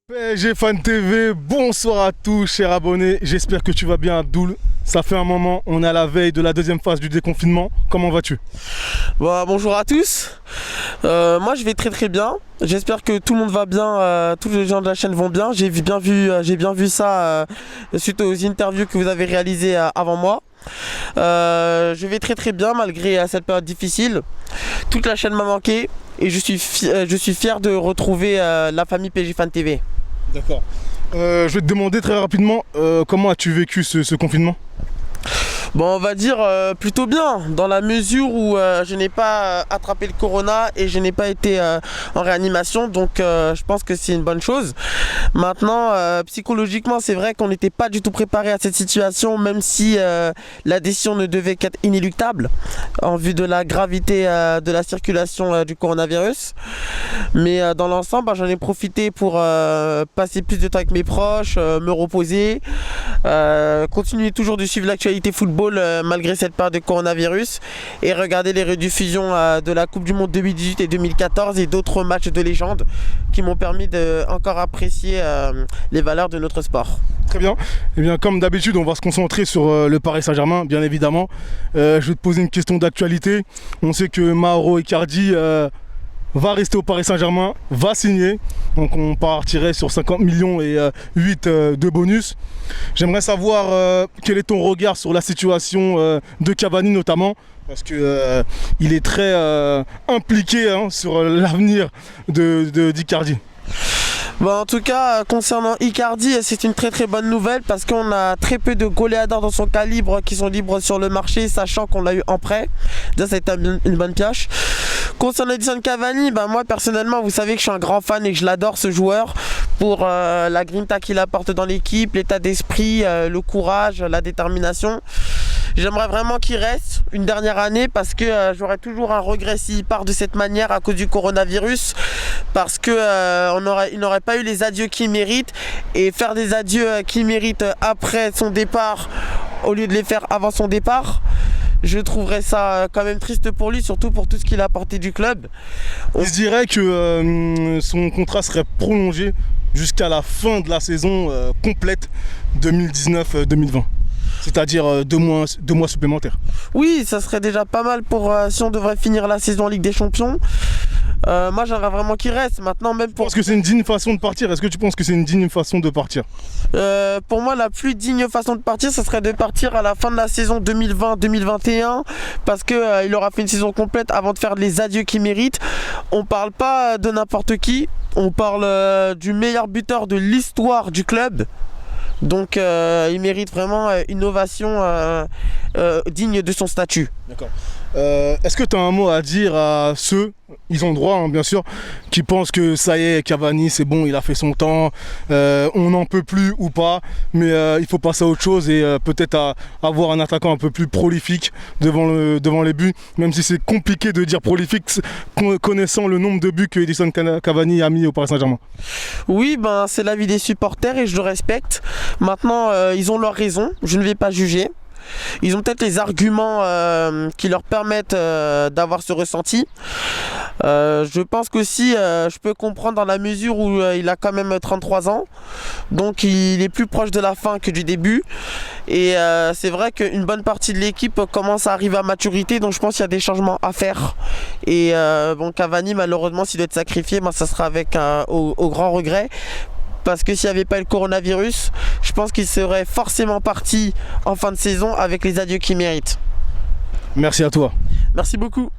PSG Fan TV, bonsoir à tous chers abonnés, j'espère que tu vas bien Abdoul. Ça fait un moment, on est à la veille de la deuxième phase du déconfinement, comment vas-tu? Bonjour à tous, moi je vais très bien, j'espère que tout le monde va bien, tous les gens de la chaîne vont bien, j'ai bien vu ça suite aux interviews que vous avez réalisées avant moi. Je vais très bien malgré cette période difficile, toute la chaîne m'a manqué et je suis fier de retrouver la famille PSG Fan TV. D'accord. Je vais te demander très rapidement, comment as-tu vécu ce confinement? Bon, on va dire plutôt bien, dans la mesure où je n'ai pas attrapé le corona et je n'ai pas été en réanimation, donc je pense que c'est une bonne chose. Maintenant, psychologiquement, c'est vrai qu'on n'était pas du tout préparé à cette situation, même si la décision ne devait qu'être inéluctable en vue de la gravité de la circulation du coronavirus. Mais dans l'ensemble, j'en ai profité pour passer plus de temps avec mes proches, me reposer, continuer toujours de suivre l'actualité football malgré cette période de coronavirus et regarder les rediffusions de la Coupe du Monde 2018 et 2014 et d'autres matchs de légende qui m'ont permis de encore apprécier les valeurs de notre sport. Très bien. Eh bien, comme d'habitude, on va se concentrer sur le Paris Saint-Germain, bien évidemment. Je vais te poser une question d'actualité. On sait que Mauro Icardi va rester au Paris Saint-Germain, va signer. Donc on partirait sur 50 millions et 8 de bonus. J'aimerais savoir quel est ton regard sur la situation de Cavani notamment, parce que il est très impliqué sur l'avenir d'Icardi. En tout cas, concernant Icardi, c'est une très bonne nouvelle parce qu'on a très peu de goléadors dans son calibre qui sont libres sur le marché, sachant qu'on l'a eu en prêt. Ça a été une bonne pioche. Concernant Edinson Cavani, moi personnellement, vous savez que je suis un grand fan et que je l'adore ce joueur pour la grinta qu'il apporte dans l'équipe, l'état d'esprit, le courage, la détermination. J'aimerais vraiment qu'il reste une dernière année parce que j'aurais toujours un regret s'il part de cette manière à cause du coronavirus, parce que il n'aurait pas eu les adieux qu'il mérite, et faire des adieux qu'il mérite après son départ au lieu de les faire avant son départ, je trouverais ça quand même triste pour lui, surtout pour tout ce qu'il a apporté du club. On se dirait que son contrat serait prolongé jusqu'à la fin de la saison complète 2019-2020. C'est-à-dire deux mois supplémentaires. Oui, ça serait déjà pas mal pour si on devrait finir la saison en Ligue des Champions. Moi j'aimerais vraiment qu'il reste. Maintenant, même pour... Est-ce que c'est une digne façon de partir? Est-ce que tu penses que c'est une digne façon de partir? Pour moi, la plus digne façon de partir, ce serait de partir à la fin de la saison 2020-2021, parce qu'il aura fait une saison complète avant de faire les adieux qu'il mérite. On parle pas de n'importe qui, on parle du meilleur buteur de l'histoire du club. Donc il mérite vraiment une ovation digne de son statut. D'accord. Est-ce que tu as un mot à dire à ceux, ils ont le droit bien sûr, qui pensent que ça y est, Cavani c'est bon, il a fait son temps, on n'en peut plus ou pas, mais il faut passer à autre chose et peut-être avoir un attaquant un peu plus prolifique devant les buts, même si c'est compliqué de dire prolifique connaissant le nombre de buts que Edinson Cavani a mis au Paris Saint-Germain. Oui, c'est l'avis des supporters et je le respecte. Maintenant, ils ont leur raison, je ne vais pas juger. Ils ont peut-être les arguments qui leur permettent d'avoir ce ressenti. Je pense qu'aussi je peux comprendre dans la mesure où il a quand même 33 ans. Donc il est plus proche de la fin que du début. Et c'est vrai qu'une bonne partie de l'équipe commence à arriver à maturité. Donc je pense qu'il y a des changements à faire. Et Cavani, malheureusement, s'il doit être sacrifié, ça sera avec au grand regret. Parce que s'il n'y avait pas eu le coronavirus, je pense qu'il serait forcément parti en fin de saison avec les adieux qu'il mérite. Merci à toi. Merci beaucoup.